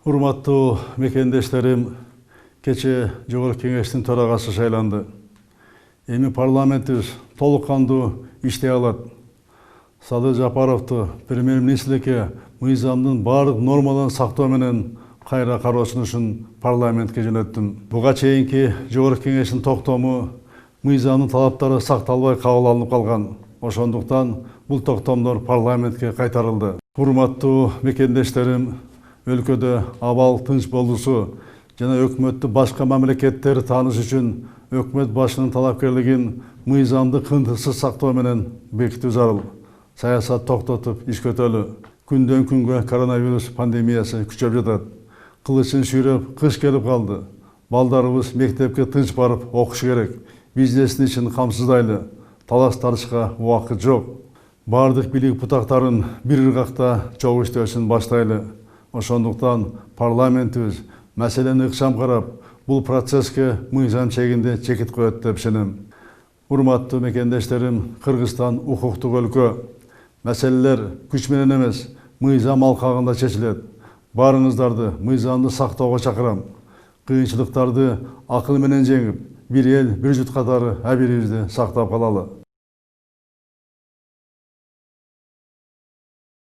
Урматтуу мекендештерим, кече Жогорку Кеңештин төрагасы шайланды. Эми парламентибиз толук кандуу иштей алат. Садыр Жапаровду премьер-министрдикке мыйзамдын баардык нормаларын сактоо менен кайра кароосун үчүн парламентке жөнөттүм. Буга чейинки Жогорку Кеңештин токтому мыйзамдын талаптары сакталбай кабыл алынып калган. Ошондуктан бул токтомдор парламентке кайтарылды. Урматтуу мекендештерим, өлкөдө абал тынч болуусу жана өкмөттү башка мамлекеттер тааныш үчүн өкмөт башынын талапкерлигин мыйзамды кынтыксыз сактоо менен бекитүү зарыл. Саясат токтотуп иш көтөлү. Күндөн күнгө коронавирус пандемиясы күчөп жатат. Кылычын сүйрөп кыш келип калды. Балдарыбыз мектепке тынч барып окуш керек. Бизнестин ишин камсыздайлы. Талаш тарышка убакыт жок. Бардык бийлик бутактарын бир ыргакта чогуу иштөөсүн баштайлы. Ошондуктан парламентибиз маселени ыкчам карап, бул процесске мыйзам чегинде чекит коет деп ишенем. Урматтуу мекендештерим, Кыргызстан укуктук өлкө. Маселелер күч менен эмес, мыйзам алкагында чечилет. Баарыңыздарды мыйзамды сактоого чакырам. Кыйынчылыктарды акыл менен жеңип, бир эл, бир жут катары абийирибизди сактап калалы.